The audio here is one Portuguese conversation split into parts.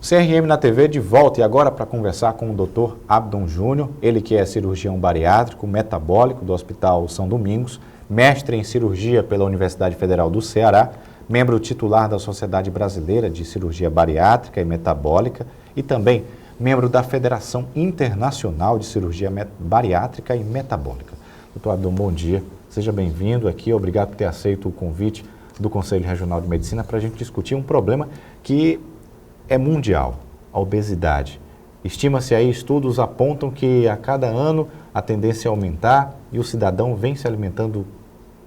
CRM na TV de volta e agora para conversar com o Dr. Abdon Júnior, ele que é cirurgião bariátrico metabólico do Hospital São Domingos, mestre em cirurgia pela Universidade Federal do Ceará, membro titular da Sociedade Brasileira de Cirurgia Bariátrica e Metabólica e também membro da Federação Internacional de Cirurgia Bariátrica e Metabólica. Dr. Abdon, bom dia, seja bem-vindo aqui, obrigado por ter aceito o convite do Conselho Regional de Medicina para a gente discutir um problema que é mundial, a obesidade. Estima-se aí, estudos apontam que a cada ano a tendência é aumentar e o cidadão vem se alimentando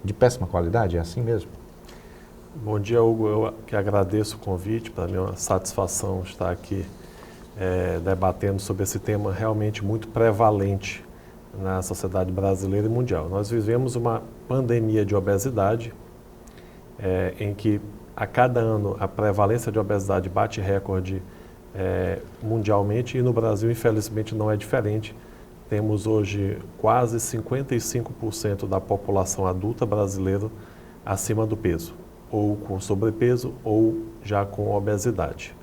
de péssima qualidade, é assim mesmo? Bom dia, Hugo. Eu que agradeço o convite, para mim é uma satisfação estar aqui debatendo sobre esse tema realmente muito prevalente na sociedade brasileira e mundial. Nós vivemos uma pandemia de obesidade, em que a cada ano a prevalência de obesidade bate recorde mundialmente e no Brasil, infelizmente, não é diferente. Temos hoje quase 55% da população adulta brasileira acima do peso, ou com sobrepeso ou já com obesidade.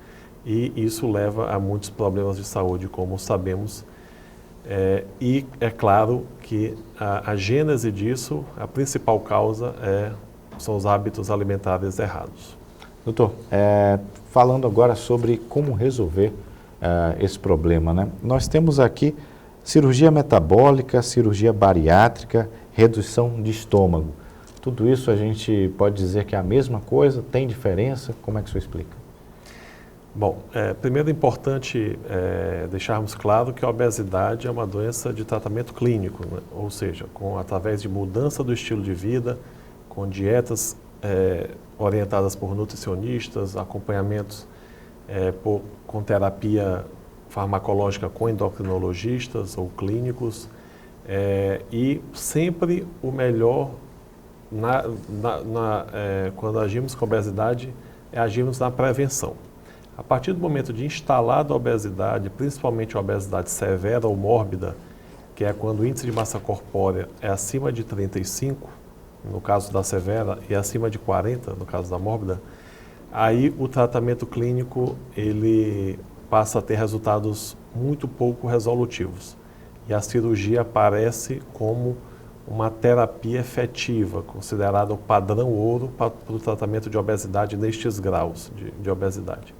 E isso leva a muitos problemas de saúde, como sabemos. E é claro que a gênese disso, a principal causa são os hábitos alimentares errados. Doutor, falando agora sobre como resolver esse problema, né? Nós temos aqui cirurgia metabólica, cirurgia bariátrica, redução de estômago. Tudo isso a gente pode dizer que é a mesma coisa? Tem diferença? Como é que o senhor explica? Bom, primeiro é importante deixarmos claro que a obesidade é uma doença de tratamento clínico, né? Ou seja, através de mudança do estilo de vida, com dietas orientadas por nutricionistas, acompanhamentos com terapia farmacológica com endocrinologistas ou clínicos, e sempre o melhor quando agimos com obesidade é agirmos na prevenção. A partir do momento de instalada a obesidade, principalmente a obesidade severa ou mórbida, que é quando o índice de massa corpórea é acima de 35, no caso da severa, e acima de 40, no caso da mórbida, aí o tratamento clínico ele passa a ter resultados muito pouco resolutivos. E a cirurgia aparece como uma terapia efetiva, considerada o padrão ouro para o tratamento de obesidade nestes graus de obesidade.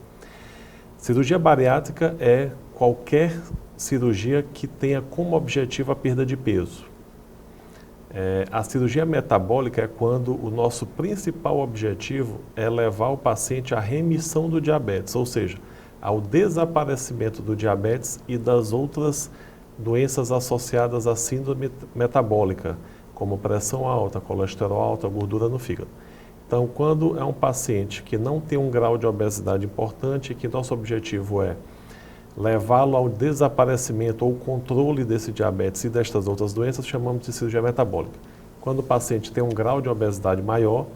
Cirurgia bariátrica é qualquer cirurgia que tenha como objetivo a perda de peso. A cirurgia metabólica é quando o nosso principal objetivo é levar o paciente à remissão do diabetes, ou seja, ao desaparecimento do diabetes e das outras doenças associadas à síndrome metabólica, como pressão alta, colesterol alto, gordura no fígado. Então, quando é um paciente que não tem um grau de obesidade importante, que nosso objetivo é levá-lo ao desaparecimento ou controle desse diabetes e destas outras doenças, chamamos de cirurgia metabólica. Quando o paciente tem um grau de obesidade maior,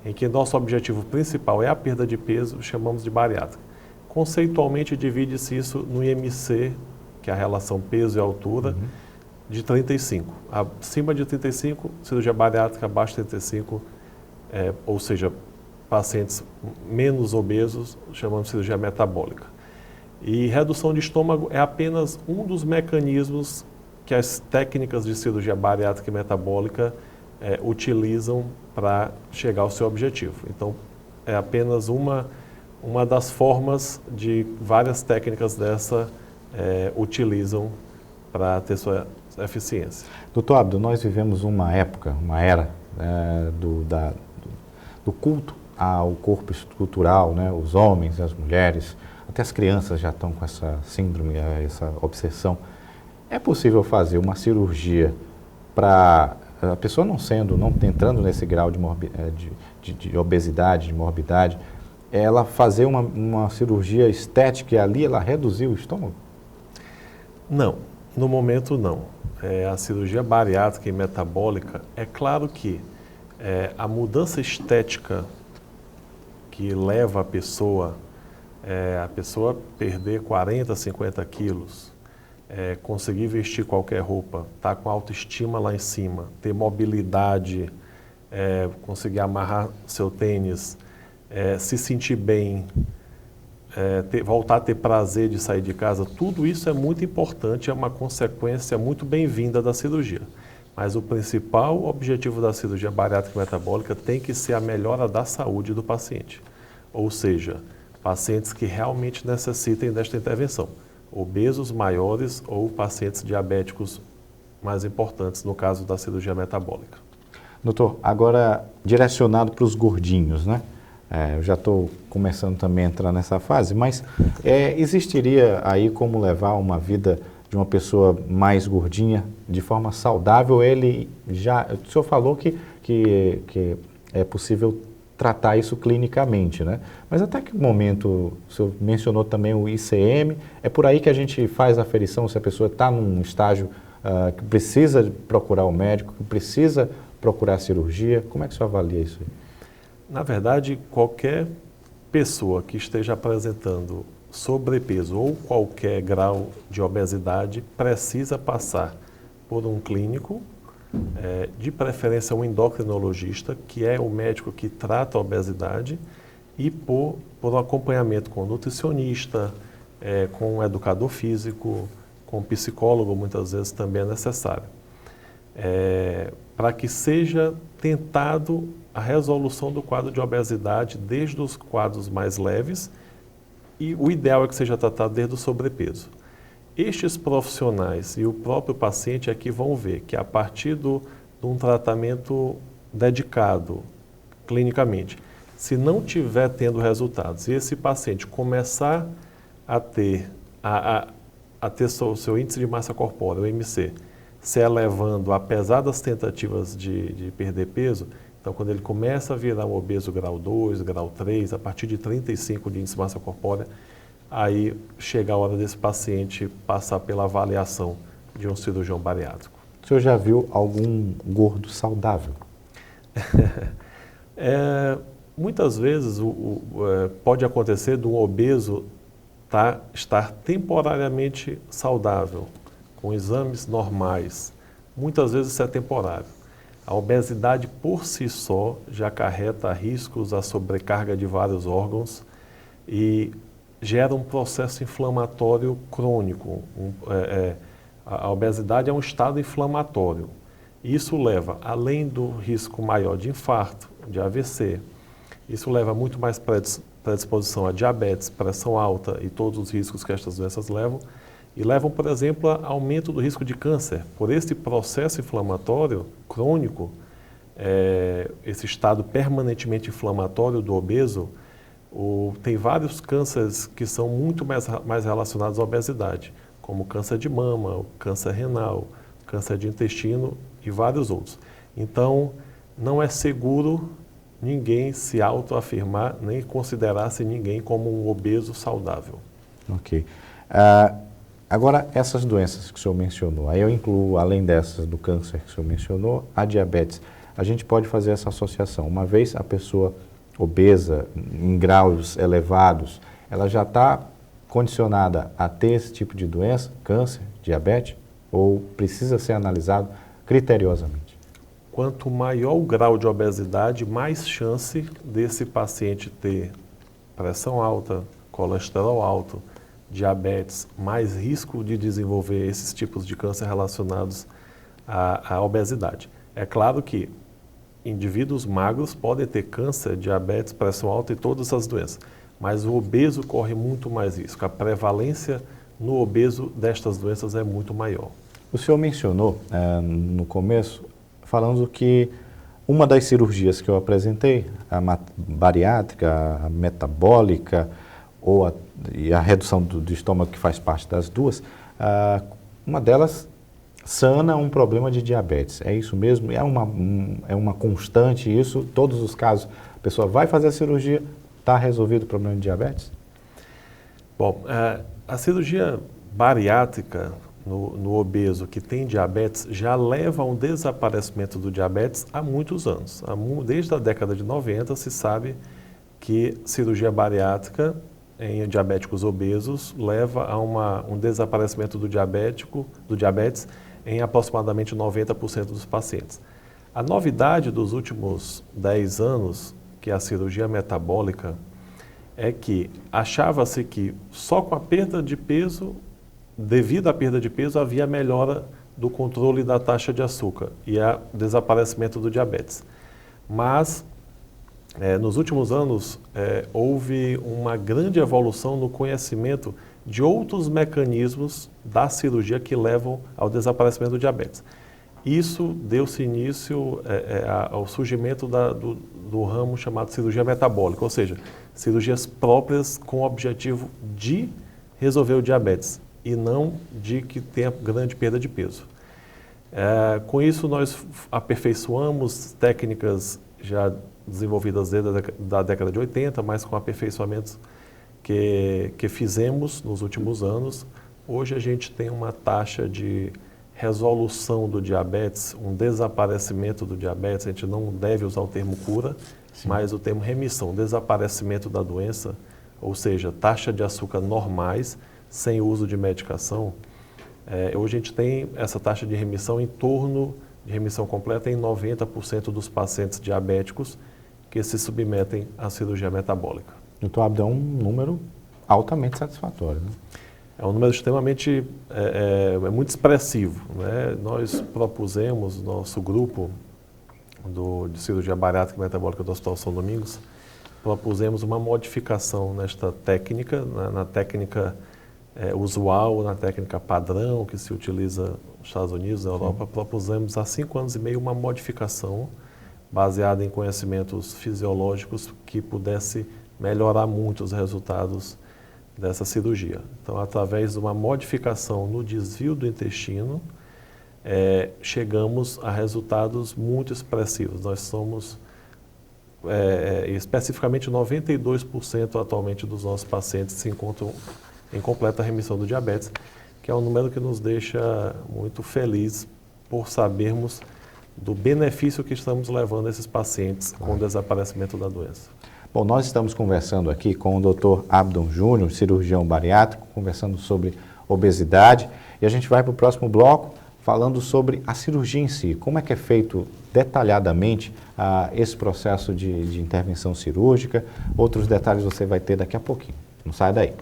em que nosso objetivo principal é a perda de peso, chamamos de bariátrica. Conceitualmente, divide-se isso no IMC, que é a relação peso e altura, de 35. Acima de 35, cirurgia bariátrica, abaixo de 35, ou seja, pacientes menos obesos, chamamos de cirurgia metabólica. E redução de estômago é apenas um dos mecanismos que as técnicas de cirurgia bariátrica e metabólica utilizam para chegar ao seu objetivo. Então, é apenas uma das formas de várias técnicas dessa utilizam para ter sua eficiência. Doutor Abdon, nós vivemos uma época, uma era do culto ao corpo estrutural, né? Os homens, as mulheres, até as crianças já estão com essa síndrome, essa obsessão. É possível fazer uma cirurgia para a pessoa não entrando nesse grau de obesidade, de morbidade, ela fazer uma cirurgia estética e ali ela reduzir o estômago? Não, no momento não. A cirurgia bariátrica e metabólica, é claro que a mudança estética que leva a pessoa perder 40, 50 quilos, conseguir vestir qualquer roupa, estar com autoestima lá em cima, ter mobilidade, conseguir amarrar seu tênis, se sentir bem, voltar a ter prazer de sair de casa, tudo isso é muito importante, é uma consequência muito bem-vinda da cirurgia. Mas o principal objetivo da cirurgia bariátrica metabólica tem que ser a melhora da saúde do paciente. Ou seja, pacientes que realmente necessitem desta intervenção. Obesos maiores ou pacientes diabéticos mais importantes, no caso da cirurgia metabólica. Doutor, agora direcionado para os gordinhos, né? Eu já estou começando também a entrar nessa fase, mas existiria aí como levar uma vida de uma pessoa mais gordinha de forma saudável? O senhor falou que é possível tratar isso clinicamente, né? Mas até que momento, o senhor mencionou também o ICM, é por aí que a gente faz a aferição se a pessoa está num estágio que precisa procurar o médico, que precisa procurar a cirurgia? Como é que o senhor avalia isso aí? Na verdade, qualquer pessoa que esteja apresentando sobrepeso ou qualquer grau de obesidade precisa passar por um clínico, de preferência um endocrinologista, que é o médico que trata a obesidade, e por um acompanhamento com nutricionista, com um educador físico, com um psicólogo, muitas vezes também é necessário. Para que seja tentado a resolução do quadro de obesidade desde os quadros mais leves, e o ideal é que seja tratado desde o sobrepeso. Estes profissionais e o próprio paciente é que vão ver que a partir de um tratamento dedicado clinicamente, se não tiver tendo resultados e esse paciente começar a ter o seu índice de massa corpórea, o IMC, se elevando apesar das tentativas de perder peso, então quando ele começa a virar um obeso grau 2, grau 3, a partir de 35 de índice de massa corpórea, aí chega a hora desse paciente passar pela avaliação de um cirurgião bariátrico. O senhor já viu algum gordo saudável? Muitas vezes pode acontecer de um obeso estar temporariamente saudável, com exames normais. Muitas vezes isso é temporário. A obesidade por si só já acarreta riscos, a sobrecarga de vários órgãos e gera um processo inflamatório crônico. A obesidade é um estado inflamatório. Isso leva, além do risco maior de infarto, de AVC, isso leva muito mais predisposição a diabetes, pressão alta e todos os riscos que estas doenças levam. E levam, por exemplo, a aumento do risco de câncer. Por esse processo inflamatório crônico, esse estado permanentemente inflamatório do obeso, tem vários cânceres que são muito mais relacionados à obesidade, como câncer de mama, câncer renal, câncer de intestino e vários outros. Então, não é seguro ninguém se autoafirmar, nem considerar-se ninguém como um obeso saudável. Ok. Agora, essas doenças que o senhor mencionou, aí eu incluo, além dessas do câncer que o senhor mencionou, a diabetes. A gente pode fazer essa associação. Uma vez a pessoa obesa, em graus elevados, ela já está condicionada a ter esse tipo de doença, câncer, diabetes, ou precisa ser analisado criteriosamente? Quanto maior o grau de obesidade, mais chance desse paciente ter pressão alta, colesterol alto, diabetes, mais risco de desenvolver esses tipos de câncer relacionados à obesidade. É claro que indivíduos magros podem ter câncer, diabetes, pressão alta e todas essas doenças, mas o obeso corre muito mais risco. A prevalência no obeso destas doenças é muito maior. O senhor mencionou no começo, falando que uma das cirurgias que eu apresentei, a bariátrica, a metabólica, e a redução do estômago, que faz parte das duas, uma delas sana um problema de diabetes. É isso mesmo? É uma constante isso? Todos os casos, a pessoa vai fazer a cirurgia, está resolvido o problema de diabetes? Bom, a cirurgia bariátrica no obeso que tem diabetes já leva a um desaparecimento do diabetes há muitos anos. Desde a década de 90 se sabe que cirurgia bariátrica em diabéticos obesos leva a um desaparecimento do diabetes em aproximadamente 90% dos pacientes. A novidade dos últimos 10 anos, que é a cirurgia metabólica, é que achava-se que só com a perda de peso, devido à perda de peso, havia melhora do controle da taxa de açúcar e o desaparecimento do diabetes. Mas, nos últimos anos, houve uma grande evolução no conhecimento de outros mecanismos da cirurgia que levam ao desaparecimento do diabetes. Isso deu-se início ao surgimento do ramo chamado cirurgia metabólica, ou seja, cirurgias próprias com o objetivo de resolver o diabetes e não de que tenha grande perda de peso. Com isso, nós aperfeiçoamos técnicas já desenvolvidas desde a década de 80, mas com aperfeiçoamentos que fizemos nos últimos anos. Hoje a gente tem uma taxa de resolução do diabetes, um desaparecimento do diabetes. A gente não deve usar o termo cura, sim, mas o termo remissão, desaparecimento da doença, ou seja, taxa de açúcar normais, sem uso de medicação. Hoje a gente tem essa taxa de remissão em torno de remissão completa em 90% dos pacientes diabéticos que se submetem à cirurgia metabólica. Doutor Abdão, um número altamente satisfatório, né? É um número extremamente, muito expressivo, né? Nós propusemos, nosso grupo de cirurgia bariátrica e metabólica do Hospital São Domingos, propusemos uma modificação nesta técnica, na técnica usual, na técnica padrão que se utiliza nos Estados Unidos, na Europa. Propusemos há 5 anos e meio uma modificação baseada em conhecimentos fisiológicos que pudesse melhorar muito os resultados dessa cirurgia. Então, através de uma modificação no desvio do intestino, chegamos a resultados muito expressivos. Nós somos, especificamente, 92% atualmente dos nossos pacientes se encontram em completa remissão do diabetes, que é um número que nos deixa muito felizes por sabermos do benefício que estamos levando a esses pacientes com o desaparecimento da doença. Bom, nós estamos conversando aqui com o Dr. Abdon Júnior, cirurgião bariátrico, conversando sobre obesidade, e a gente vai para o próximo bloco falando sobre a cirurgia em si, como é que é feito detalhadamente esse processo de intervenção cirúrgica. Outros detalhes você vai ter daqui a pouquinho. Não sai daí.